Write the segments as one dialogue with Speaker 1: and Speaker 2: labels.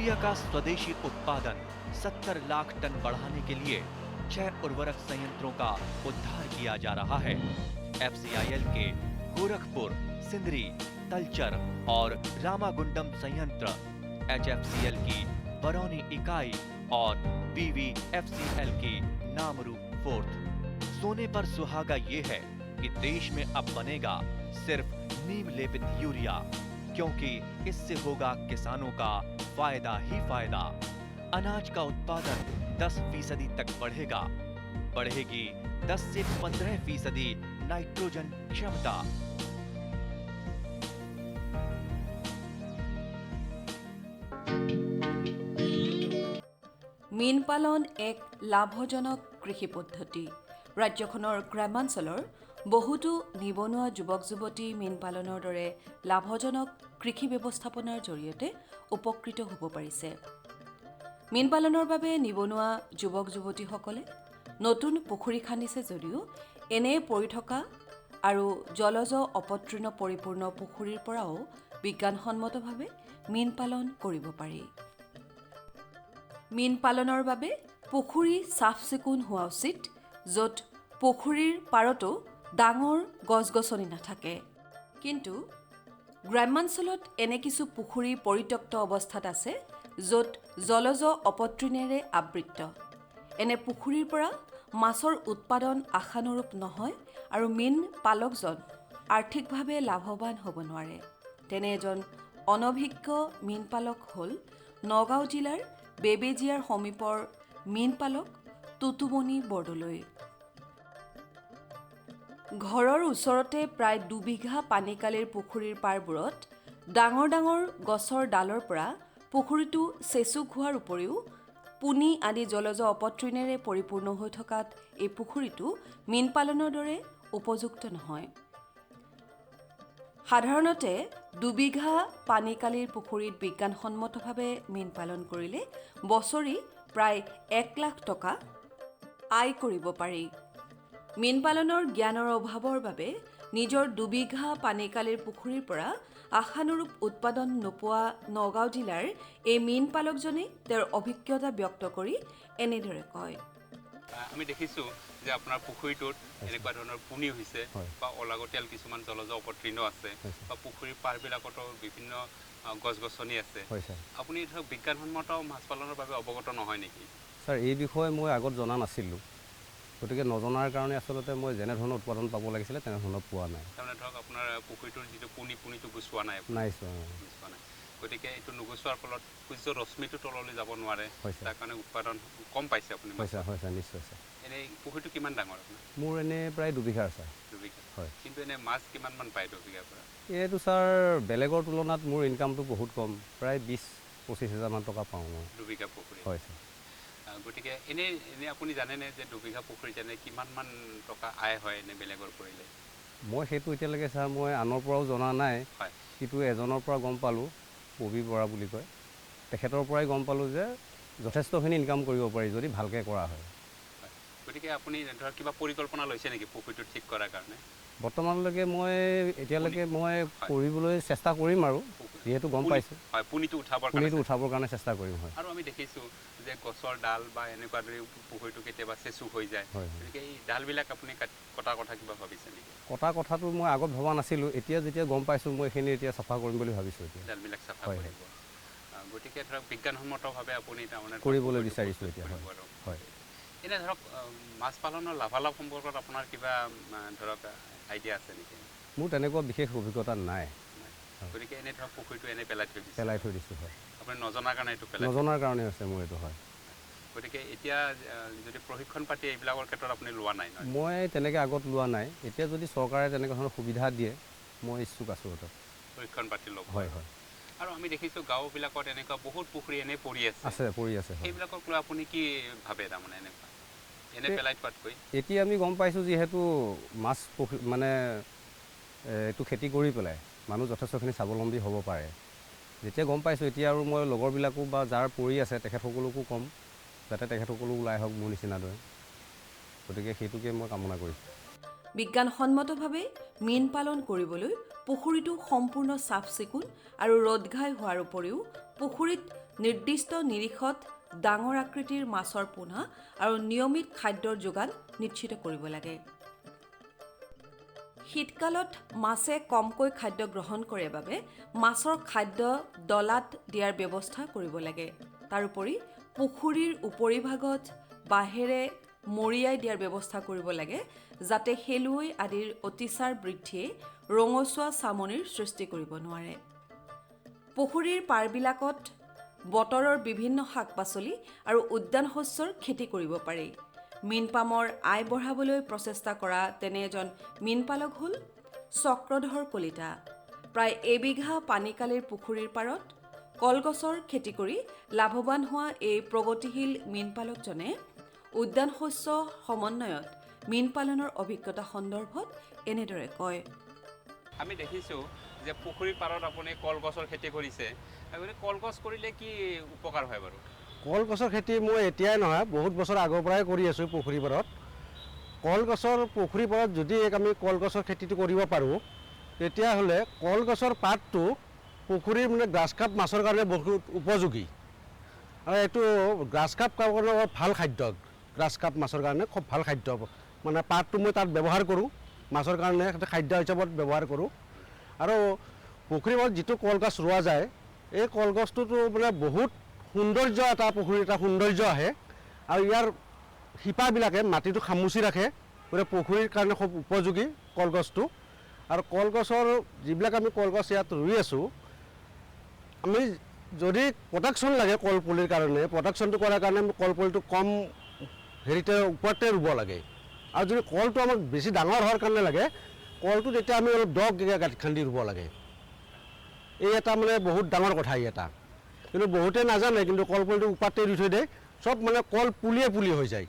Speaker 1: Urea का स्वदेशी उत्पादन 70 लाख टन बढ़ाने के लिए 6 उर्वरक संयंत्रों का उद्धार किया जा रहा है। FCIL के गोरखपुर, सिंदरी, तलचर और रामागुंडम संयंत्र, HFCL की बरौनी इकाई और BVFCL की नामरू फोर्थ। सोने पर सुहागा ये है कि देश में अब बनेगा सिर्फ नीम लेपित यूरिया, क्योंकि इससे होगा किसानों का फायदा ही फायदा। अनाज का उत्पादन 10% तक बढ़ेगा। बढ़ेगी 10 से 15% नाइट्रोजन क्षमता।
Speaker 2: মীন পালন এক লাভজনক কৃষি পদ্ধতি। ৰাজ্যখনৰ গ্ৰামাঞ্চলৰ বহুতো নিবনুৱা যুৱক যুৱতী মীন পালনৰ দৰে লাভজনক কৃষি ব্যৱস্থাপনাৰ জৰিয়তে উপকৃত হ'ব পাৰিছে। মীন পালনৰ বাবে নিবনুৱা যুৱক যুৱতীসকলে নতুন পুখুৰী খান্দিছে যদিও এনে পৰি থকা আৰু জলজ অপতৃণ পৰিপূৰ্ণ পুখুৰীৰ পৰাও বিজ্ঞানসন্মতভাৱে মীন পালন কৰিব পাৰি। মীন পালনৰ বাবে পুখুৰী চাফ চিকুণ হোৱা উচিত, য'ত পুখুৰীৰ পাৰতো ডাঙৰ গছ-গছনি নাথাকে। কিন্তু গ্ৰামাঞ্চলত এনে কিছু পুখুৰী পৰিত্যক্ত অৱস্থাত আছে, য'ত জলজ অপতৃণেৰে আবৃত। এনে পুখুৰীৰ পৰা মাছৰ উৎপাদন আশানুৰূপ নহয় আৰু মীন পালকজন আৰ্থিকভাৱে লাভৱান হ'ব নোৱাৰে। তেনে এজন অনভিজ্ঞ মীন পালক হ'ল নগাঁও জিলাৰ বেবেজিয়াৰ সমীপৰ মীন পালক তুতুমণি বৰদলৈ। ঘৰৰ ওচৰতে প্ৰায় 2 বিঘা পানীকালিৰ পুখুৰীৰ পাৰবোৰত ডাঙৰ ডাঙৰ গছৰ ডালৰ পৰা পুখুৰীটো চেচুক হোৱাৰ উপৰিও পুনি আদি জলজ অপতৃণেৰে পৰিপূৰ্ণ হৈ থকাত এই পুখুৰীটো মীন পালনৰ দৰে উপযুক্ত নহয়। সাধাৰণতে 2 বিঘা পানীকালিৰ পুখুৰীত বিজ্ঞানসন্মতভাৱে মীন পালন কৰিলে বছৰি প্ৰায় 1 লাখ টকা আয় কৰিব পাৰি। মীন পালনৰ জ্ঞানৰ অভাৱৰ বাবে নিজৰ 2 বিঘা পানীকালিৰ পুখুৰীৰ পৰা আশানুৰূপ উৎপাদন নোপোৱা নগাঁও জিলাৰ এই মীন পালকজনে তেওঁৰ অভিজ্ঞতা ব্যক্ত কৰি এনেদৰে কয়।
Speaker 3: আমি দেখিছোঁ যে আপোনাৰ পুখুৰীটোত এনেকুৱা ধৰণৰ পুনি হৈছে বা অলাগতিয়াল কিছুমান জলজ অপতৃণ আছে বা পুখুৰীৰ পাৰবিলাকতো বিভিন্ন গছ-গছনি আছে। আপুনি ধৰক বিজ্ঞানসন্মত মাছ পালনৰ বাবে অৱগত নহয় নেকি?
Speaker 4: ছাৰ, এই বিষয়ে মই আগত জনা নাছিলোঁ, গতিকে নজনাৰ কাৰণে আচলতে মই যেনেধৰণৰ উৎপাদন পাব লাগিছিলে তেনেধৰণৰ পোৱা নাই।
Speaker 3: তাৰমানে ধৰক আপোনাৰ পুখুৰীটোৰ যিটো পুনিটো গুচোৱা নাই, গুচোৱা নাই। গতিকে এইটো নুগুচোৱাৰ ফলত সূৰ্য ৰশ্মিটো তললৈ যাব নোৱাৰে, তাৰ কাৰণে উৎপাদন কম পাইছে আপুনি?
Speaker 4: হয়, নিশ্চয় ছাৰ।
Speaker 3: এনেই পুখুৰীটো কিমান ডাঙৰ আপোনাৰ?
Speaker 4: মোৰ এনেই প্ৰায় 2 বিঘাৰ ছাৰ।
Speaker 3: 2 বিঘা,
Speaker 4: হয়।
Speaker 3: কিন্তু এনেই মাছ কিমানমান পায় 2 বিঘাৰ পৰা?
Speaker 4: এইটো ছাৰ বেলেগৰ তুলনাত মোৰ ইনকামটো বহুত কম, প্ৰায় 20-25 হাজাৰমান টকা পাওঁ মই
Speaker 3: 2 বিঘা পুখুৰী।
Speaker 4: হয় ছাৰ।
Speaker 3: গতিকে এনেই আপুনি জানেনে যে 2 বিঘা পুখুৰী যেনে কিমানমান টকা আয় হয় এনে বেলেগৰ কৰিলে?
Speaker 4: মই সেইটো এতিয়ালৈকে ছাৰ মই আনৰ পৰাও জনা নাই।
Speaker 3: হয়।
Speaker 4: কিন্তু এজনৰ পৰা গম পালোঁ, পবি বৰা বুলি কয়, তেখেতৰ পৰাই গম পালোঁ যে যথেষ্টখিনি ইনকাম কৰিব পাৰি যদি ভালকৈ কৰা হয়।
Speaker 3: গতিকে আপুনি ধৰক কিবা পৰিকল্পনা লৈছে নেকি পুখুৰীটো ঠিক কৰাৰ কাৰণে?
Speaker 4: বৰ্তমানলৈকে এতিয়ালৈকে মই কৰিবলৈ চেষ্টা কৰিম আৰু যিহেতু গম পাইছোঁ।
Speaker 3: হয়, পুনিটো উঠাবৰ
Speaker 4: কাৰণে চেষ্টা কৰিম। হয়।
Speaker 3: আৰু আমি দেখিছোঁ যে গছৰ ডাল বা এনেকুৱা দৰে পুখুৰীটো কেতিয়াবা চেচুক হৈ যায়। গতিকে এই ডালবিলাক আপুনি কটাৰ কথা কিবা ভাবিছে নেকি?
Speaker 4: কটা কথাটো মই আগত ভবা নাছিলোঁ, এতিয়া যেতিয়া গম পাইছোঁ মই এইখিনি এতিয়া চাফা কৰিম বুলি ভাবিছোঁ। এতিয়া
Speaker 3: ডালবিলাক চাফা কৰিব। গতিকে ধৰক বিজ্ঞানসন্মতভাৱে আপুনি তাৰমানে
Speaker 4: কৰিবলৈ বিচাৰিছোঁ এতিয়া। হয়।
Speaker 3: এনে ধৰক মাছ পালনৰ লাভালাভ সম্পৰ্কত আপোনাৰ কিবা ধৰক আইডিয়া আছে নেকি?
Speaker 4: মোৰ তেনেকুৱা বিশেষ অভিজ্ঞতা নাই।
Speaker 3: গতিকে এনেই ধৰক পুখুৰীটো এনেই পেলাই থৈ দিছোঁ। হয়। আপুনি নজনাৰ কাৰণে এইটো
Speaker 4: নজনাৰ কাৰণে হৈছে মোৰ এইটো। হয়।
Speaker 3: গতিকে এতিয়া যদি প্ৰশিক্ষণ পাতি এইবিলাকৰ ক্ষেত্ৰত আপুনি লোৱা নাই?
Speaker 4: মই তেনেকৈ আগত লোৱা নাই। এতিয়া যদি চৰকাৰে তেনেকুৱা ধৰণৰ সুবিধা দিয়ে মই ইচ্ছুক আছোঁ।
Speaker 3: প্ৰশিক্ষণ পাতি ল'ব।
Speaker 4: হয়।
Speaker 3: আৰু আমি দেখিছোঁ গাঁওবিলাকত এনেকুৱা বহুত পুখুৰী এনেই পৰি আছে। সেইবিলাকক লৈ আপুনি কি ভাবে? তাৰমানে এনেকুৱা এনে পেলাই থোৱাতকৈ
Speaker 4: এতিয়া আমি গম পাইছোঁ যিহেতু মাছ মানে এইটো খেতি কৰি পেলাই মানুহ যথেষ্টখিনি স্বাৱলম্বী হ'ব পাৰে। যেতিয়া গম পাইছোঁ এতিয়া আৰু মই লগৰবিলাকো বা যাৰ পৰি আছে তেখেতসকলকো ক'ম যাতে তেখেতসকলো ওলাই আহক মোৰ নিচিনাদৰে। গতিকে সেইটোকে মই কামনা কৰিছোঁ।
Speaker 2: বিজ্ঞানসন্মতভাৱে মীন পালন কৰিবলৈ পুখুৰীটো সম্পূৰ্ণ চাফ চিকুণ আৰু ৰ'দ ঘাই হোৱাৰ উপৰিও পুখুৰীত নিৰ্দিষ্ট নিৰিখত ডাঙৰ আকৃতিৰ মাছৰ পোনা আৰু নিয়মিত খাদ্যৰ যোগান নিশ্চিত কৰিব লাগে। শীতকালত মাছে কমকৈ খাদ্য গ্ৰহণ কৰে বাবে মাছৰ খাদ্য ডলাত দিয়াৰ ব্যৱস্থা কৰিব লাগে। তাৰোপৰি পুখুৰীৰ উপৰিভাগত বাঁহেৰে মৰিয়াই দিয়াৰ ব্যৱস্থা কৰিব লাগে যাতে শেলুৱৈ আদিৰ অতিচাৰ বৃদ্ধিয়ে ৰঙচুৱা চামনিৰ সৃষ্টি কৰিব নোৱাৰে। পুখুৰীৰ পাৰবিলাকত বতৰৰ বিভিন্ন শাক-পাচলি আৰু উদ্যান শস্যৰ খেতি কৰিব পাৰি। মীনপামৰ আয় বঢ়াবলৈ প্ৰচেষ্টা কৰা তেনে এজন মীনপালক হ'ল চক্ৰধৰ কলিতা। প্ৰায় এবিঘা পানীকালিৰ পুখুৰীৰ পাৰত কলগছৰ খেতি কৰি লাভৱান হোৱা এই প্ৰগতিশীল মীনপালকজনে উদ্যান শস্য সমন্বয়ত মীন পালনৰ অভিজ্ঞতা সন্দৰ্ভত এনেদৰে কয়।
Speaker 3: আমি দেখিছোঁ যে পুখুৰীৰ পাৰত আপুনি কলগছৰ খেতি কৰিছে। কলগছ কৰিলে কি উপকাৰ হয় বাৰু?
Speaker 5: কলগছৰ খেতি মই এতিয়াই নহয়, বহুত বছৰ আগৰ পৰাই কৰি আছোঁ পুখুৰী পাৰত। কলগছৰ পুখুৰী পাৰত যদি আমি কলগছৰ খেতিটো কৰিব পাৰোঁ, তেতিয়াহ'লে কলগছৰ পাতটো পুখুৰীৰ মানে গ্ৰাছ কাপ মাছৰ কাৰণে বহুত উপযোগী। আৰু এইটো গ্ৰাছ কাপ কাৰণে ভাল খাদ্য, গ্ৰাছ কাপ মাছৰ কাৰণে খুব ভাল খাদ্য। মানে পাতটো মই তাত ব্যৱহাৰ কৰোঁ, মাছৰ কাৰণে খাদ্য হিচাপত ব্যৱহাৰ কৰোঁ। আৰু পুখুৰীৰ পাৰত যিটো কলগছ ৰোৱা যায়, এই কলগছটোতো মানে বহুত সৌন্দৰ্য এটা পুখুৰীৰ এটা সৌন্দৰ্য আহে। আৰু ইয়াৰ শিপাবিলাকে মাটিটো খামুচি ৰাখে, মানে পুখুৰীৰ কাৰণে খুব উপযোগী কলগছটো। আৰু কলগছৰ যিবিলাক আমি কলগছ ইয়াত ৰুই আছোঁ, আমি যদি প্ৰটেকশ্যন লাগে কলপুলিৰ কাৰণে, প্ৰটেকশ্যনটো কৰাৰ কাৰণে আমি কলপুলিটো কম হেৰিতে ওপৰতে ৰুব লাগে। আৰু যদি কলটো আমাক বেছি ডাঙৰ হোৱাৰ কাৰণে লাগে, কলটো তেতিয়া আমি অলপ দ গাঁত খান্দি ৰুব লাগে। এই এটা মানে বহুত ডাঙৰ কথা এটা। কিন্তু বহুতে নাজানে, কিন্তু কলপুলিটো ওপৰতে ৰুই থৈ দিয়ে, চব মানে কল পুলিয়ে পুলি হৈ যায়,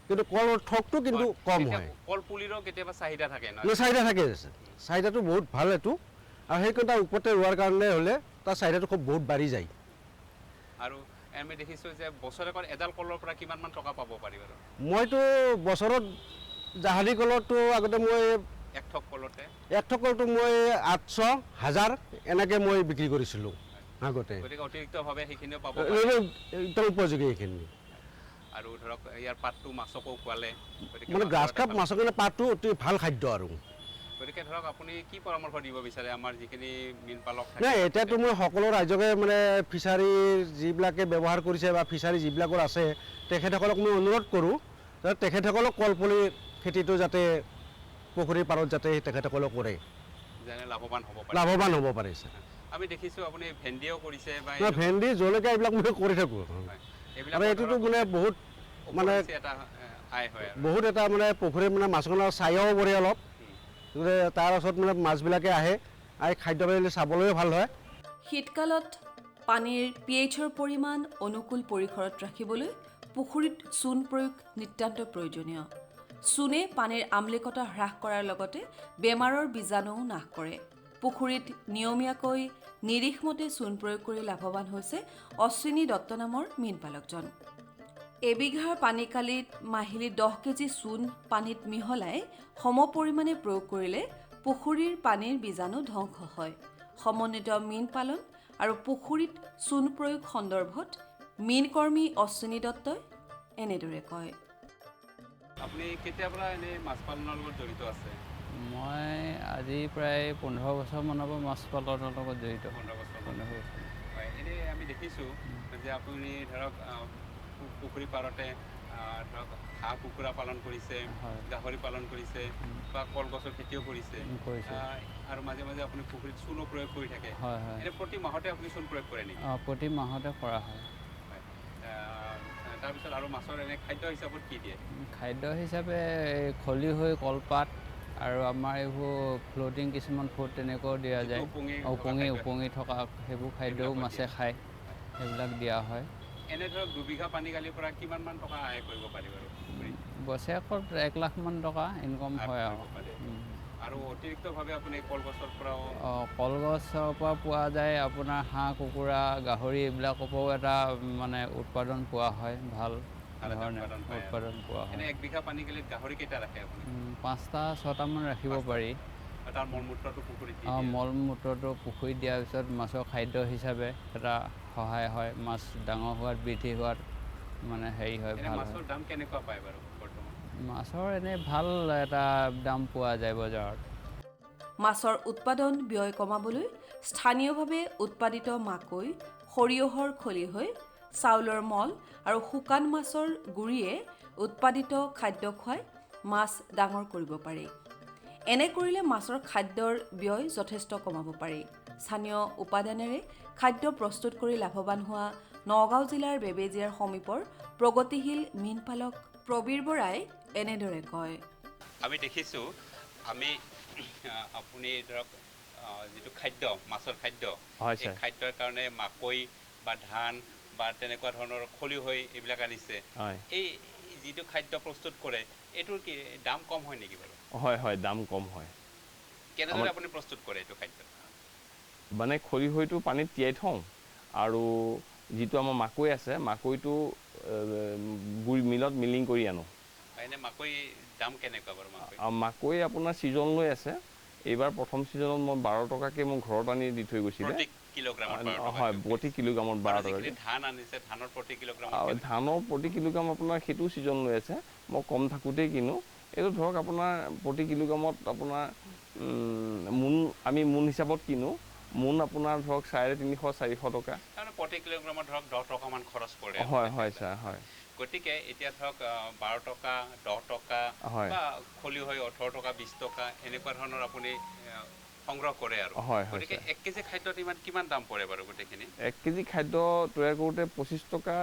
Speaker 5: কিন্তু কলৰ ঠকটো কিন্তু কম হয়।
Speaker 3: কলপুলিৰো কেতিয়াবা চাহিদা থাকে ন?
Speaker 5: চাহিদা থাকে, চাহিদাটো বহুত ভাল এইটো। আৰু সেইকাৰণে তাৰ ওপৰতে ৰোৱাৰ কাৰণে হ'লে তাৰ চাহিদাটো খুব বহুত বাঢ়ি যায়।
Speaker 3: আৰু আমি দেখিছোঁ যে বছৰেকত এডাল কলৰ পৰা কিমানমান টকা পাব পাৰি বাৰু?
Speaker 5: মইতো বছৰত জাহাজী কলৰটো আগতে মই
Speaker 3: এক ঠক কলতে
Speaker 5: কলটো মই 800,000 এনেকৈ মই বিক্ৰী কৰিছিলোঁ আগতে।
Speaker 3: গতিকে অতিৰিক্তভাৱে সেইখিনিও পাব
Speaker 5: একদম উপযোগী এইখিনি।
Speaker 3: আৰু ধৰক ইয়াৰ পাতটো মাছকো খোৱালে,
Speaker 5: মানে গ্ৰাছ কাপ মাছৰ কাৰণে পাতটো অতি ভাল খাদ্য। আৰু
Speaker 3: গতিকে ধৰক আপুনি কি পৰামৰ্শ দিব বিচাৰে আমাৰ যিখিনি মীন পালক
Speaker 5: নাই, এতিয়াতো মই সকলো ৰাইজকে মানে ফিছাৰীৰ যিবিলাকে ব্যৱহাৰ কৰিছে বা ফিছাৰী যিবিলাকৰ আছে, তেখেতসকলক মই অনুৰোধ কৰোঁ যাতে তেখেতসকলক কলপুলিৰ খেতিটো যাতে পুখুৰীৰ পাৰত যাতে তেখেতসকলক কৰে,
Speaker 3: যেনে লাভৱান
Speaker 5: হ'ব পাৰে।
Speaker 3: আমি দেখিছোঁ আপুনি ভেন্দিও কৰিছে বা
Speaker 5: ভেন্দি, জলকীয়া এইবিলাক মই কৰি থাকোঁ। আৰু এইটোতো মানে বহুত মানে বহুত এটা মানে পুখুৰীৰ মানে মাছখনৰ ছায়াও পৰে অলপ, তাৰ ওচৰত মানে মাছবিলাকে আহে, আৰু খাদ্য চাবলৈও ভাল হয়।
Speaker 2: শীতকালত পানীৰ pH-ৰ পৰিমাণ অনুকূল পৰিসৰত ৰাখিবলৈ পুখুৰীত চূণ প্ৰয়োগ নিতান্ত প্ৰয়োজনীয়। চূণে পানীৰ আম্লিকতা হ্ৰাস কৰাৰ লগতে বেমাৰৰ বীজাণুও নাশ কৰে। পুখুৰীত নিয়মীয়াকৈ নিৰিখমতে চূণ প্ৰয়োগ কৰি লাভৱান হৈছে অশ্বিনী দত্ত নামৰ মীনপালকজন। এবিঘাৰ পানীকালিত মাহিলী 10 কেজি চূণ পানীত মিহলাই সমপৰিমাণে প্ৰয়োগ কৰিলে পুখুৰীৰ পানীৰ বীজাণু ধ্বংস হয়। সমন্বিত মীন পালন আৰু পুখুৰীত চূণ প্ৰয়োগ সন্দৰ্ভত মীনকৰ্মী অশ্বিনী দত্তই এনেদৰে কয়।
Speaker 3: আপুনি কেতিয়াৰ পৰা এনেই মাছ পালনৰ লগত জড়িত আছে?
Speaker 6: মই আজি প্ৰায় 15 বছৰমানৰ পৰা মাছ পালনৰ লগত জড়িত।
Speaker 3: 15 বছৰ হয়। এনেই আমি দেখিছোঁ যে আপুনি ধৰক পুখুৰী পাৰতে ধৰক হাঁহ কুকুৰা পালন কৰিছে, গাহৰি পালন কৰিছে বা কলগছৰ খেতিও কৰিছে, আৰু মাজে মাজে আপুনি পুখুৰীত চূণো প্ৰয়োগ কৰি থাকে। এনে প্ৰতি মাহতে আপুনি চূণ প্ৰয়োগ কৰে নেকি?
Speaker 6: প্ৰতি মাহতে কৰা হয়।
Speaker 3: তাৰপিছত আৰু মাছৰ এনে খাদ্য হিচাপত কি দিয়ে?
Speaker 6: খাদ্য হিচাপে খলিহৈ, কলপাত আৰু আমাৰ এইবোৰ ফ্ল'টিং কিছুমান ফুড তেনেকুৱাও দিয়া যায়। উপঙি থকা সেইবোৰ খাদ্যও মাছে খায়, সেইবিলাক দিয়া হয়।
Speaker 3: এনে ধৰক 2 বিঘা পানীকালিৰ পৰা কিমানমান টকা আয় কৰিব পাৰি বাৰু?
Speaker 6: বছৰেকত 1 লাখমান টকা ইনকম হয়।
Speaker 3: আৰু অতিৰিক্তভাৱে আপুনি কলগছৰ পৰাও
Speaker 6: কলগছৰ পৰা পোৱা যায় আপোনাৰ হাঁহ, কুকুৰা, গাহৰি এইবিলাকৰ পৰাও এটা মানে উৎপাদন পোৱা হয়, ভাল ধৰণে উৎপাদন পোৱা হয়।
Speaker 3: এনে 1 বিঘা পানীকালিত গাহৰি কেইটা ৰাখে আপুনি?
Speaker 6: 5টা 6টামান ৰাখিব পাৰি।
Speaker 3: তাৰ মলমূত্ৰটো পুখুৰীত
Speaker 6: মলমূত্ৰটো পুখুৰীত দিয়াৰ পিছত মাছৰ খাদ্য হিচাপে এটা সহায় হয়, মাছ ডাঙৰ হোৱাত বৃদ্ধি হোৱাত মানে হেৰি হয়, ভাল হয়।
Speaker 3: মাছৰ দাম কেনেকুৱা পায় বাৰু বৰ্তমান?
Speaker 6: মাছৰ এনেই ভাল এটা দাম পোৱা যায় বজাৰত।
Speaker 2: মাছৰ উৎপাদন ব্যয় কমাবলৈ স্থানীয়ভাৱে উৎপাদিত মাকৈ, সৰিয়হৰ খলিহৈ, চাউলৰ মল আৰু শুকান মাছৰ গুৰিয়ে উৎপাদিত খাদ্য খুৱাই মাছ ডাঙৰ কৰিব পাৰি। এনে কৰিলে মাছৰ খাদ্যৰ ব্যয় যথেষ্ট কমাব পাৰি। স্থানীয় উপাদানেৰে খাদ্য প্ৰস্তুত কৰি লাভৱান হোৱা নগাঁও জিলাৰ বেবেজীয়াৰ সমীপৰ প্ৰগতিশীল মীনপালক প্ৰবীৰ বৰাই এনেদৰে কয়।
Speaker 3: আমি দেখিছোঁ আপুনি ধৰক যিটো খাদ্য, মাছৰ খাদ্য,
Speaker 4: হয়
Speaker 3: এই খাদ্যৰ কাৰণে মাকৈ বা ধান বা তেনেকুৱা ধৰণৰ খলিহৈ এইবিলাক আনিছে। এই যিটো খাদ্য প্ৰস্তুত কৰে এইটোৰ কি দাম কম হয় নেকি বাৰু?
Speaker 7: হয়, দাম কম হয়।
Speaker 3: কেনেদৰে আপুনি প্ৰস্তুত কৰে এইটো খাদ্য?
Speaker 7: মানে খলিহৈটো পানীত তিয়াই থওঁ আৰু যিটো আমাৰ মাকৈ আছে, মাকৈটো মিলত মিলিং কৰি আনো।
Speaker 3: এনে মাকৈ দাম কেনেকুৱা বাৰু?
Speaker 7: মাকৈ আপোনাৰ ছিজন লৈ আছে। এইবাৰ প্ৰথম ছিজনত মই 12 টকাকৈ মোৰ ঘৰত আনি দি থৈ গৈছিলে।
Speaker 3: প্ৰতি কিলোগ্ৰামত?
Speaker 7: হয়, প্ৰতি কিলোগ্ৰামত 12 টকাকৈ।
Speaker 3: ধান আনিছে, ধানৰ প্ৰতি কিলোগ্ৰাম?
Speaker 7: ধানৰ প্ৰতি কিলোগ্ৰাম আপোনাৰ সেইটো ছিজন লৈ আছে। মই কম থাকোঁতেই কিনো। এইটো ধৰক আপোনাৰ প্ৰতি কিলোগ্ৰামত আপোনাৰ আমি মোন হিচাপত কিনো। মোন আপোনাৰ ধৰক 350-400 টকা।
Speaker 3: প্ৰতি কিলোগ্ৰামত ধৰক 10 টকামান খৰচ পৰে।
Speaker 7: হয় ছাৰ, হয়।
Speaker 3: গতিকে এতিয়া ধৰক 12 টকা, 10 টকা বা খলিহৈ 18 টকা, 20 টকা এনেকুৱা ধৰণৰ আপুনি সংগ্ৰহ কৰে আৰু। গতিকে 1 কেজি খাদ্যত কিমান দাম পৰে বাৰু গোটেইখিনি?
Speaker 7: 1 কেজি খাদ্য তৈয়াৰ কৰোঁতে 25 টকা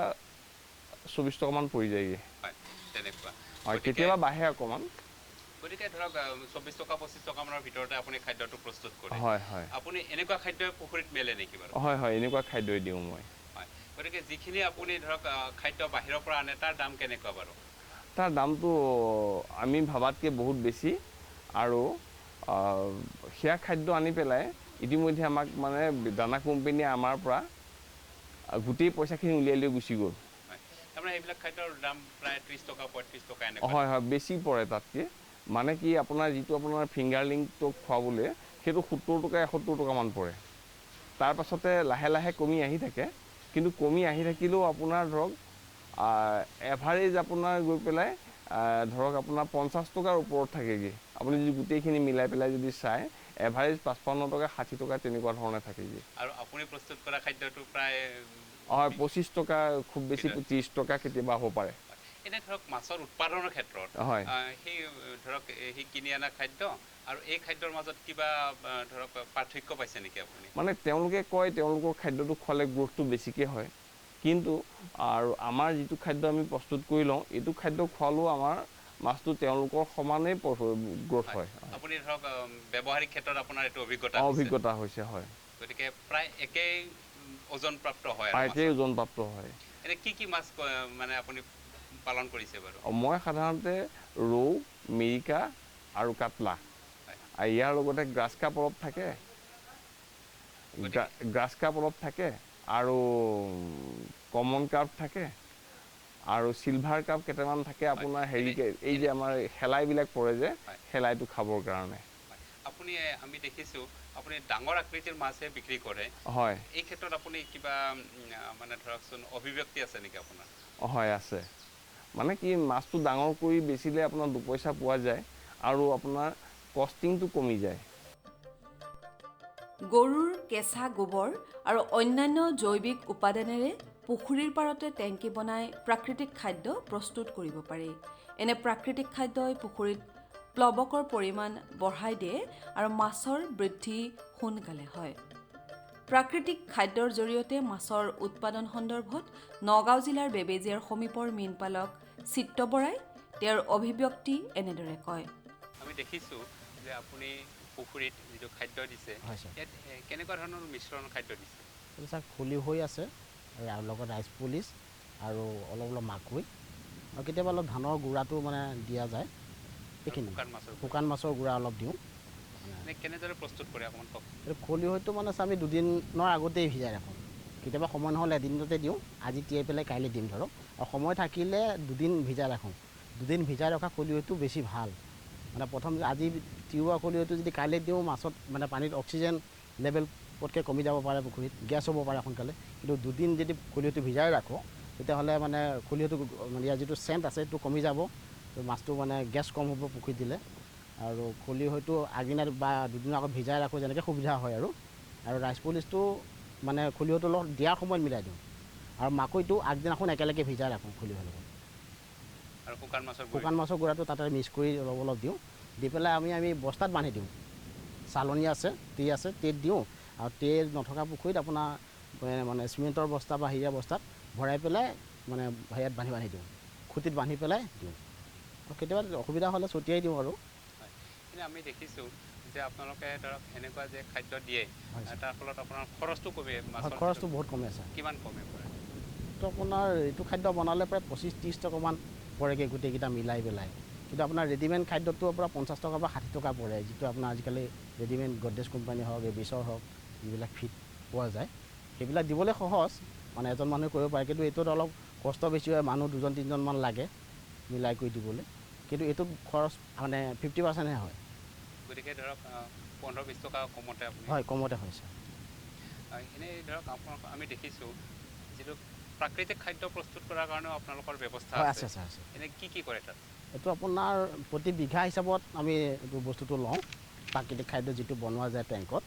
Speaker 7: 24 টকামান পৰি যায়গৈ।
Speaker 3: হয়, তেনেকুৱা।
Speaker 7: হয়, কেতিয়াবা বাঢ়ে অকণমান।
Speaker 3: গতিকে ধৰক 24 টকা 25 টকামানৰ ভিতৰতে আপুনি খাদ্যটো প্ৰস্তুত কৰে।
Speaker 7: হয়।
Speaker 3: আপুনি এনেকুৱা খাদ্য পুখুৰীত মেলে নেকি বাৰু?
Speaker 7: হয়, এনেকুৱা খাদ্যই দিওঁ মই।
Speaker 3: হয়, গতিকে যিখিনি আপুনি ধৰক খাদ্য বাহিৰৰ পৰা আনে তাৰ দাম কেনেকুৱা বাৰু?
Speaker 7: তাৰ দামটো আমি ভাবাতকৈ বহুত বেছি আৰু সেয়া খাদ্য আনি পেলাই ইতিমধ্যে আমাক মানে দানা কোম্পানীয়ে আমাৰ পৰা গোটেই পইচাখিনি উলিয়াই লৈ গুচি গ'ল।
Speaker 3: তাৰমানে এইবিলাক খাদ্যৰ দাম প্ৰায় 30 টকা 35 টকা এনেকুৱা?
Speaker 7: হয়, বেছি পৰে তাতকৈ। মানে কি আপোনাৰ যিটো আপোনাৰ ফিংগাৰলিংটোক খুৱাবলৈ সেইটো 70 টকা 71 টকামান পৰে। তাৰ পাছতে লাহে লাহে কমি আহি থাকে, কিন্তু কমি আহি থাকিলেও আপোনাৰ ধৰক এভাৰেজ আপোনাৰ গৈ পেলাই ধৰক আপোনাৰ 50 টকাৰ ওপৰত থাকেগৈ। আপুনি যদি গোটেইখিনি মিলাই পেলাই যদি চায় এভাৰেজ 55 টকা 60 টকা তেনেকুৱা ধৰণে থাকেগৈ।
Speaker 3: আৰু আপুনি প্ৰস্তুত কৰা খাদ্যটো প্ৰায়?
Speaker 7: হয়, 25 টকা, খুব বেছি 30 টকা কেতিয়াবা হ'ব পাৰে।
Speaker 3: এনে ধৰক মাছৰ উৎপাদনৰ ক্ষেত্ৰত সেই ধৰক সেই কিনি অনা খাদ্য আৰু এই খাদ্যৰ মাজত কিবা ধৰক পাৰ্থক্য পাইছে নেকি আপুনি?
Speaker 7: মানে তেওঁলোকে কয় তেওঁলোকৰ খাদ্যটো খোৱালে গ্ৰ'থটো বেছিকৈ হয়, কিন্তু আৰু আমাৰ যিটো খাদ্য আমি প্ৰস্তুত কৰি লওঁ এইটো খাদ্য খোৱালেও আমাৰ মাছটো তেওঁলোকৰ সমানেই গ্ৰ'থ হয়।
Speaker 3: আপুনি ধৰক ব্যৱহাৰিক ক্ষেত্ৰত আপোনাৰ এইটো
Speaker 7: অভিজ্ঞতা হৈছে। হয়,
Speaker 3: গতিকে প্ৰায় একেই ওজনপ্ৰাপ্ত হয়।
Speaker 7: একেই ওজনপ্ৰাপ্ত হয়।
Speaker 3: এনে কি মাছ মানে আপুনি পালন কৰিছে বাৰু?
Speaker 7: মই সাধাৰণতে ৰৌ, মিৰিকা আৰু কাটলা, ইয়াৰ লগতে গ্ৰাছ কাপ অলপ থাকে, আৰু কমন কাপ থাকে আৰু চিলভাৰ কাপ কেইটামান থাকে আপোনাৰ হেৰিকে এই যে আমাৰ শেলাইবিলাক পৰে যে শেলাইটো খাবৰ কাৰণে।
Speaker 3: আপুনি আমি দেখিছোঁ আপুনি ডাঙৰ আকৃতিৰ মাছহে বিক্ৰী কৰে।
Speaker 7: হয়,
Speaker 3: এই ক্ষেত্ৰত আপুনি কিবা মানে ধৰকচোন অভিব্যক্তি আছে নেকি আপোনাৰ?
Speaker 7: হয়, আছে। মানে কি মাছটো ডাঙৰ কৰি বেচিলে আপোনাৰ 2 পইচা পোৱা যায় আৰু আপোনাৰ কষ্টিংটো কমি যায়।
Speaker 2: গৰুৰ কেঁচা গোবৰ আৰু অন্যান্য জৈৱিক উপাদানেৰে পুখুৰীৰ পাৰতে টেংকি বনাই প্ৰাকৃতিক খাদ্য প্ৰস্তুত কৰিব পাৰি। এনে প্ৰাকৃতিক খাদ্যই পুখুৰীত প্লৱকৰ পৰিমাণ বঢ়াই দিয়ে আৰু মাছৰ বৃদ্ধি সোনকালে হয়। প্ৰাকৃতিক খাদ্যৰ জৰিয়তে মাছৰ উৎপাদন সন্দৰ্ভত নগাঁও জিলাৰ বেবেজীয়াৰ সমীপৰ মীনপালক চিত্ত বৰাই তেওঁৰ অভিব্যক্তি এনেদৰে কয়।
Speaker 3: আমি দেখিছোঁ যে আপুনি পুখুৰীত যিটো খাদ্য দিছে ইয়াত কেনেকুৱা ধৰণৰ মিশ্ৰণ খাদ্য দিছে?
Speaker 8: ছাৰ খলিহৈ আছে আৰু লগত ৰাইচ পলিচ আৰু অলপ মাকৈ আৰু কেতিয়াবা অলপ ধানৰ গুড়াটো মানে দিয়া যায়। এইখিনি শুকান মাছৰ গুড়া অলপ দিওঁ।
Speaker 3: কেনেদৰে প্ৰস্তুত কৰে অকণমান কওক?
Speaker 8: খলিহৈটো মানে আমি 2 দিনৰ আগতেই ভিজাই ৰাখোঁ। কেতিয়াবা সময় নহ'লে এদিনতে দিওঁ, আজি তিয়াই পেলাই কাইলৈ দিম ধৰক। আৰু সময় থাকিলে 2 দিন ভিজাই ৰাখোঁ। 2 দিন ভিজাই ৰখা খলিহৈটো বেছি ভাল। মানে প্ৰথম আজি তিওৱা খলিহৈটো যদি কাইলৈ দিওঁ মাছত মানে পানীত অক্সিজেন লেভেল পটকৈ কমি যাব পাৰে পুখুৰীত, গেছ হ'ব পাৰে সোনকালে। কিন্তু দুদিন যদি খলিহৈটো ভিজাই ৰাখোঁ তেতিয়াহ'লে মানে খলিহৈটো মানে ইয়াৰ যিটো চেণ্ট আছে সেইটো কমি যাব, তো মাছটো মানে গেছ কম হ'ব পুখুৰীত দিলে। আৰু খলিহৈটো আগদিনা বা দুদিনৰ আগত ভিজাই ৰাখোঁ যেনেকৈ সুবিধা হয় আৰু ৰাইচ পলিচটো মানে খলিহৈটোৰ লগত দিয়াৰ সময়ত মিলাই দিওঁ, আৰু মাকৈটো আগদিনাখন একেলগে ভিজাই ৰাখোঁ খলিহৈৰ লগত।
Speaker 3: আৰু
Speaker 8: শুকান মাছৰ গুড়াটো তাতে মিক্স কৰি অলপ অলপ দিওঁ, দি পেলাই আমি বস্তাত বান্ধি দিওঁ। চালনী আছে, ট্ৰে আছে, ট্ৰেত দিওঁ, আৰু ট্ৰে নথকা পুখুৰীত আপোনাৰ মানে চিমেণ্টৰ বস্তা বা হেৰিয়া বস্তাত ভৰাই পেলাই মানে হেৰিয়াত বান্ধি দিওঁ, খুঁটিত বান্ধি পেলাই দিওঁ। কেতিয়াবা অসুবিধা হ'লে ছটিয়াই দিওঁ আৰু।
Speaker 3: কিন্তু আমি দেখিছোঁ যে আপোনালোকে ধৰক এনেকুৱা যে খাদ্য দিয়ে তাৰ ফলত আপোনাৰ খৰচটো কমে,
Speaker 8: খৰচটো বহুত কমে আছে।
Speaker 3: কিমান কমে পৰে?
Speaker 8: তো আপোনাৰ এইটো খাদ্য বনালে প্ৰায় 25-30 টকামান পৰেগৈ গোটেইকেইটা মিলাই পেলাই। কিন্তু আপোনাৰ ৰেডিমেড খাদ্যটো আপোনাৰ 50 টকা বা 60 টকা পৰে, যিটো আপোনাৰ আজিকালি ৰেডিমেড গডৰেজ কোম্পানী হওক, এবিছৰ হওক, যিবিলাক ফিড পোৱা যায় সেইবিলাক দিবলৈ সহজ, মানে এজন মানুহে কৰিব পাৰে। কিন্তু এইটোত অলপ কষ্ট বেছি হয়, মানুহ 2-3জনমান লাগে মিলাই কৰি দিবলৈ। কিন্তু এইটোত খৰচ মানে 50%হে হয়।
Speaker 3: গতিকে ধৰক 15-20 টকা কমতে আপুনি
Speaker 8: হয়, কমতে হৈছে।
Speaker 3: এনেই ধৰক আপোনালোক আমি দেখিছোঁ যিটো প্ৰাকৃতিক খাদ্য প্ৰস্তুত কৰাৰ কাৰণেও আপোনালোকৰ ব্যৱস্থা আছে। এনেই কি কৰে তাত?
Speaker 8: এইটো আপোনাৰ প্ৰতি বিঘা হিচাপত আমি এইটো বস্তুটো লওঁ, প্ৰাকৃতিক খাদ্য যিটো বনোৱা যায় টেংকত।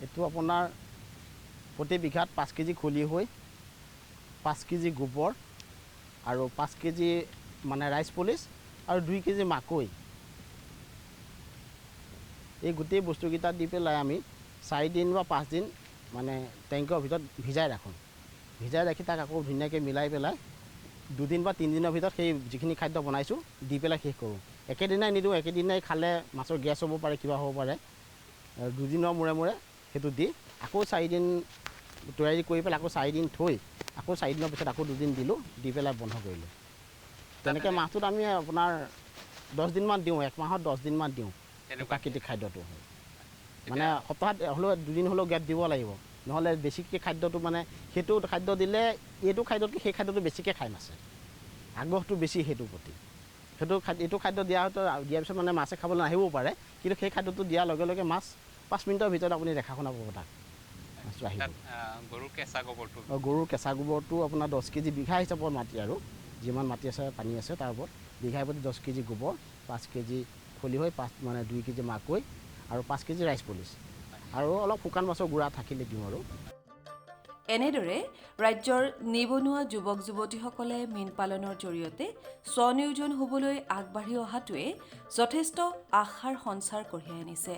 Speaker 8: এইটো আপোনাৰ প্ৰতি বিঘাত 5 কেজি খলিহৈ, 5 কেজি গোবৰ আৰু 5 কেজি মানে ৰাইচ পলিচ আৰু 2 কেজি মাকৈ, এই গোটেই বস্তুকেইটা দি পেলাই আমি 4 দিন বা 5 দিন মানে টেংকৰ ভিতৰত ভিজাই ৰাখোঁ। ভিজাই ৰাখি তাক আকৌ ধুনীয়াকৈ মিলাই পেলাই 2 দিন বা 3 দিনৰ ভিতৰত সেই যিখিনি খাদ্য বনাইছোঁ দি পেলাই শেষ কৰোঁ। একেদিনাই নিদিওঁ, একেদিনাই খালে মাছৰ গেছ হ'ব পাৰে, কিবা হ'ব পাৰে। 2 দিনৰ মূৰে মূৰে সেইটো দি আকৌ 4 দিন তৈয়াৰী কৰি পেলাই আকৌ 4 দিন থৈ আকৌ 4 দিনৰ পিছত আকৌ 2 দিন দিলোঁ, দি পেলাই বন্ধ কৰিলোঁ। তেনেকৈ মাছটোত আমি আপোনাৰ 10 দিনমান দিওঁ, 1 মাহত 10 দিনমান দিওঁ প্ৰাকৃতিক খাদ্যটো। মানে সপ্তাহত হ'লেও 2 দিন হ'লেও গেপ দিব লাগিব, নহ'লে বেছিকৈ খাদ্যটো মানে সেইটো খাদ্য দিলে এইটো খাদ্যতকৈ সেই খাদ্যটো বেছিকৈ খাই মাছে, আগ্ৰহটো বেছি সেইটোৰ প্ৰতি। এইটো খাদ্য দিয়াৰ পিছত মানে মাছে খাবলৈ নাহিবও পাৰে, কিন্তু সেই খাদ্যটো দিয়াৰ লগে লগে মাছ 5 মিনিটৰ ভিতৰত আপুনি দেখা শুনা পাব তাক মাছটো আহিব।
Speaker 3: গৰুৰ কেঁচা গোবৰটো?
Speaker 8: গৰুৰ কেঁচা গোবৰটো আপোনাৰ 10 কেজি বিঘা হিচাপত মাটি, আৰু যিমান মাটি আছে পানী আছে তাৰ ওপৰত বিঘাই প্ৰতি 10 কেজি গোবৰ, 5 কেজি খলিহৈ, 2 কেজি মাকৈ আৰু 5 কেজি ৰাইচ পলিচ, আৰু অলপ শুকান মাছৰ গুড়া থাকিলে দিওঁ আৰু।
Speaker 2: এনেদৰে ৰাজ্যৰ নিবনুৱা যুৱক যুৱতীসকলে মীন পালনৰ জৰিয়তে স্বনিয়োজন হ'বলৈ আগবাঢ়ি অহাটোৱে যথেষ্ট আশাৰ সঞ্চাৰ কঢ়িয়াই আনিছে।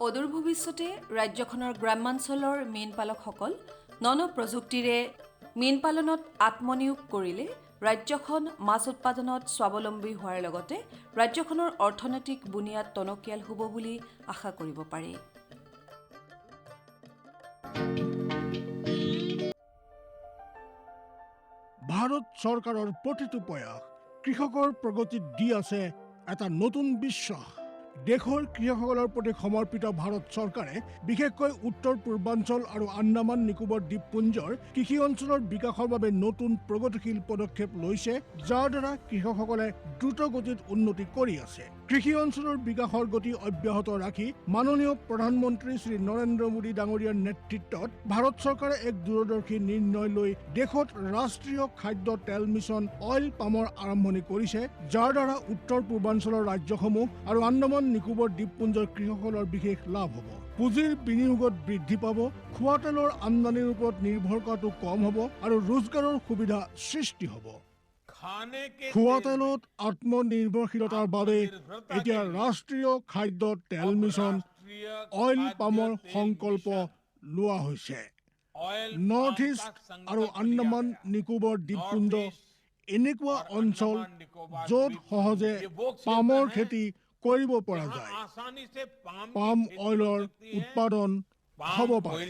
Speaker 2: অদূৰ ভৱিষ্যতে ৰাজ্যখনৰ গ্ৰামাঞ্চলৰ মীন পালকসকল প্ৰযুক্তিৰে মীন পালনত আত্মনিয়োগ কৰিলে ৰাজ্যখন মাছ উৎপাদনত স্বাৱলম্বী হোৱাৰ লগতে ৰাজ্যখনৰ অৰ্থনৈতিক বুনিয়াদ টনকিয়াল হ'ব বুলি আশা কৰিব পাৰি।
Speaker 9: ভাৰত চৰকাৰৰ প্ৰতিটো প্ৰয়াস কৃষকৰ প্ৰগতিত দি আছে এটা নতুন বিশ্বাস। দেশৰ কৃষকসকলৰ প্ৰতি সমৰ্পিত ভাৰত চৰকাৰে বিশেষকৈ উত্তৰ পূৰ্বাঞ্চল আৰু আন্দামান নিকোবৰ দ্বীপপুঞ্জৰ কৃষি অঞ্চলৰ বিকাশৰ বাবে নতুন প্ৰগতিশীল পদক্ষেপ লৈছে, যাৰ দ্বাৰা কৃষকসকলে দ্ৰুত গতিত উন্নতি কৰি আছে। কৃষি অঞ্চলৰ বিকাশৰ গতি অব্যাহত ৰাখি মাননীয় প্ৰধানমন্ত্ৰী শ্ৰী নৰেন্দ্ৰ মোদী ডাঙৰীয়াৰ নেতৃত্বত ভাৰত চৰকাৰে এক দূৰদৰ্শী নিৰ্ণয় লৈ দেশত ৰাষ্ট্ৰীয় খাদ্য তেল মিছন অইল পামৰ আৰম্ভণি কৰিছে, যাৰ দ্বাৰা উত্তৰ পূৰ্বাঞ্চলৰ ৰাজ্যসমূহ আৰু আন্দামান নিকোবৰ দ্বীপপুঞ্জৰ কৃষকসকলৰ বিশেষ লাভ হ'ব। পুঁজিৰ বিনিয়োগত বৃদ্ধি পাব, খোৱা তেলৰ আমদানিৰ ওপৰত নিৰ্ভৰ কৰাটো কম হ'ব আৰু ৰোজগাৰৰ সুবিধা সৃষ্টি হ'ব। খোৱা তেলত আত্মনিৰ্ভৰশীলতাৰ বাবে এতিয়া ৰাষ্ট্ৰীয় খাদ্য তেল মিছন অইল পামৰ সংকল্প লোৱা হৈছে। নৰ্থ ইষ্ট আৰু আন্দামান নিকোবৰ দ্বীপপুঞ্জ এনেকুৱা অঞ্চল য'ত সহজে পামৰ খেতি কৰিব পৰা যায়, পাম অইলৰ উৎপাদন হ'ব পাৰে।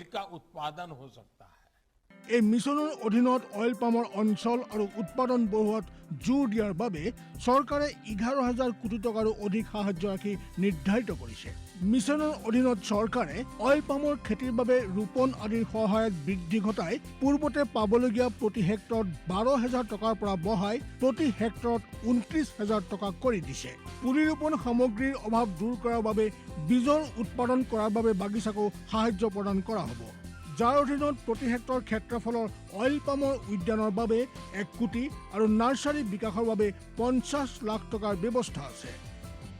Speaker 9: এই মিছনৰ অধীনত অইল পামৰ অঞ্চল আৰু উৎপাদন বঢ়োৱাত জোৰ দিয়াৰ বাবে চৰকাৰে 11,000 কোটি টকাৰো অধিক সাহায্য ৰাশি নিৰ্ধাৰিত কৰিছে। মিছনৰ অধীনত চৰকাৰে অইল পামৰ খেতিৰ বাবে ৰোপণ আদিৰ সহায়ত বৃদ্ধি ঘটাই পূৰ্বতে পাবলগীয়া প্ৰতি হেক্টৰত 12,000 টকাৰ পৰা বঢ়াই প্ৰতি হেক্টৰত 29,000 টকা কৰি দিছে। পুলি ৰোপণ সামগ্ৰীৰ অভাৱ দূৰ কৰাৰ বাবে বীজৰ উৎপাদন কৰাৰ বাবে বাগিচাকো সাহায্য প্ৰদান কৰা হ'ব, যাৰ অধীনত প্ৰতি হেক্টৰ ক্ষেত্ৰফলৰ অইল পামৰ উদ্যানৰ বাবে 1 কোটি আৰু নাৰ্চাৰী বিকাশৰ বাবে 50 লাখ টকাৰ ব্যৱস্থা আছে।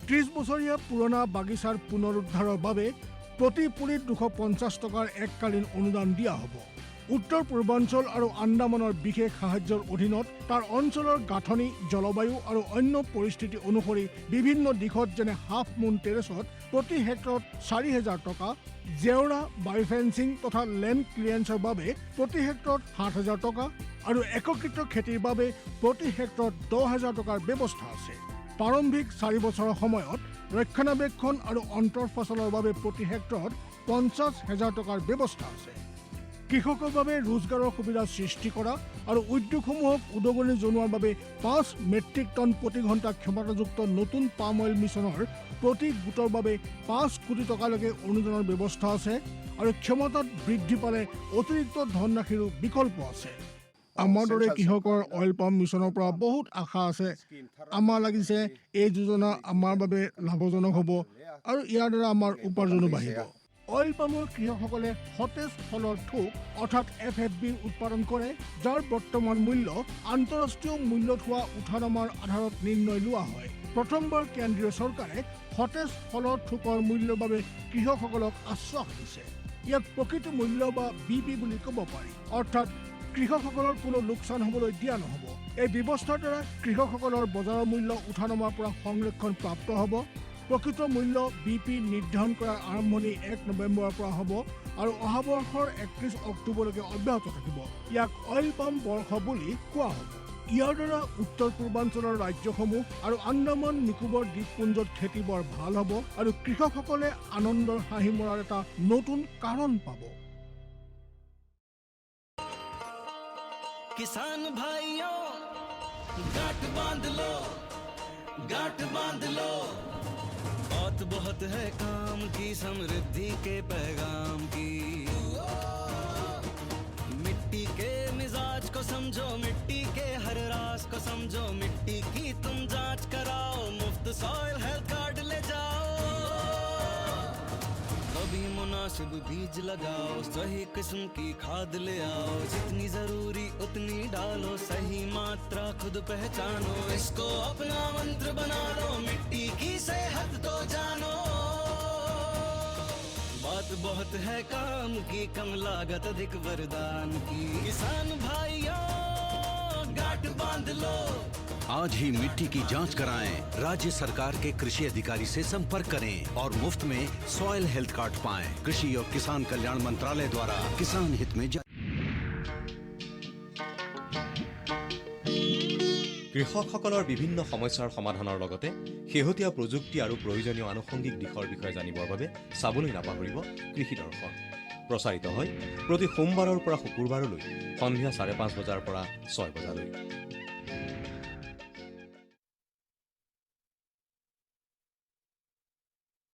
Speaker 9: 30 বছৰীয়া পুৰণা বাগিচাৰ পুনৰুদ্ধাৰৰ বাবে প্ৰতি পুলিত 250 টকাৰ এককালীন অনুদান দিয়া হ'ব। উত্তৰ পূৰ্বাঞ্চল আৰু আন্দামানৰ বিশেষ সাহায্যৰ অধীনত তাৰ অঞ্চলৰ গাঁথনি, জলবায়ু আৰু অন্য পৰিস্থিতি অনুসৰি বিভিন্ন দিশত যেনে হাফ মুন টেৰেছত প্ৰতি হেক্টৰত 4,000 টকা, জেওৰা, বায়োফেন্সিং তথা লেণ্ড ক্লিয়াৰেন্সৰ বাবে প্ৰতি হেক্টৰত 7,000 টকা আৰু একত্ৰিত খেতিৰ বাবে প্ৰতি হেক্টৰত 10,000 টকাৰ ব্যৱস্থা আছে। প্ৰাৰম্ভিক 4 বছৰৰ সময়ত ৰক্ষণাবেক্ষণ আৰু অন্তৰ্ফচলৰ বাবে প্ৰতি হেক্টৰত 50,000 টকাৰ ব্যৱস্থা আছে। কৃষকৰ বাবে ৰোজগাৰৰ সুবিধা সৃষ্টি কৰা আৰু উদ্যোগসমূহক উদগনি জনোৱাৰ বাবে 5 মেট্ৰিক টন প্ৰতি ঘণ্টা ক্ষমতাযুক্ত নতুন পাম অইল মিছনৰ প্ৰতি গোটৰ বাবে 5 কোটি টকালৈকে অনুদানৰ ব্যৱস্থা আছে আৰু ক্ষমতাত বৃদ্ধি পালে অতিৰিক্ত ধনৰাশিৰো বিকল্প আছে। আমাৰ দৰে কৃষকৰ অইল পাম মিছনৰ পৰা বহুত আশা আছে। আমাৰ লাগিছে এই যোজনা আমাৰ বাবে লাভজনক হ'ব আৰু ইয়াৰ দ্বাৰা আমাৰ উপাৰ্জনো বাঢ়িব। অইল পামৰ কৃষকসকলে সতেজ ফলৰ থোক অৰ্থাৎ FFB উৎপাদন কৰে, যাৰ বৰ্তমান মূল্য আন্তঃৰাষ্ট্ৰীয় মূল্যত হোৱা উঠানামাৰ আধাৰত নিৰ্ণয় লোৱা হয়। প্ৰথমবাৰ কেন্দ্ৰীয় চৰকাৰে সতেজ ফলৰ থোকৰ মূল্যৰ বাবে কৃষকসকলক আশ্বাস দিছে। ইয়াক প্ৰকৃত মূল্য বা BP বুলি ক'ব পাৰি, অৰ্থাৎ কৃষকসকলৰ কোনো লোকচান হ'বলৈ দিয়া নহ'ব। এই ব্যৱস্থাৰ দ্বাৰা কৃষকসকলৰ বজাৰৰ মূল্য উঠানমাৰ পৰা সংৰক্ষণ প্ৰাপ্ত হ'ব। প্ৰকৃত মূল্য BP নিৰ্ধাৰণ কৰাৰ আৰম্ভণি 1 নৱেম্বৰৰ পৰা হ'ব আৰু অহা বৰ্ষৰ 31 অক্টোবৰলৈকে অব্যাহত থাকিব। ইয়াক অইল পাম বৰ্ষ বুলি কোৱা হ'ব। ইয়াৰ দ্বাৰা উত্তৰ পূৰ্বাঞ্চলৰ ৰাজ্যসমূহ আৰু আন্দামান নিকোবৰ দ্বীপপুঞ্জত খেতি বৰ ভাল হ'ব আৰু কৃষকসকলে আনন্দৰ হাঁহি মৰাৰ এটা নতুন কাৰণ পাব।
Speaker 10: किसान भाइयों गांठ बांध लो, गांठ बांध लो, बहुत बहुत है काम की, समृद्धि के पैगाम की। मिट्टी के मिजाज को समझो, मिट्टी के हर राज को समझो, मिट्टी की तुम जांच कराओ, मुफ्त सॉइल हेल्थ कार्ड ले जाओ। कभी मुनासिब बीज लगाओ, सही किस्म की खाद ले आओ, जितनी जरूरी उतनी डालो, सही मात्रा खुद पहचानो, इसको अपना मंत्र बना लो, मिट्टी की सेहत तो जानो। बात बहुत है काम की, कम लागत अधिक वरदान की, किसान भाइयों गांठ बांध लो।
Speaker 11: आज ही मिट्टी की जांच कराएं, राज्य सरकार के कृषि अधिकारी से संपर्क करें और मुफ्त में सॉइल हेल्थ कार्ड पाएं। कृषि और किसान कल्याण मंत्रालय द्वारा किसान हित में
Speaker 12: কৃষকসকলৰ বিভিন্ন সমস্যাৰ সমাধানৰ লগতে শেহতীয়া প্ৰযুক্তি আৰু প্ৰয়োজনীয় আনুষংগিক দিশৰ বিষয়ে জানিবৰ বাবে চাবলৈ নাপাহৰিব কৃষি দৰ্শন। প্ৰচাৰিত হয় প্ৰতি সোমবাৰৰ পৰা শুকুৰবাৰলৈ সন্ধিয়া 5:30 বজাৰ পৰা 6 বজালৈ।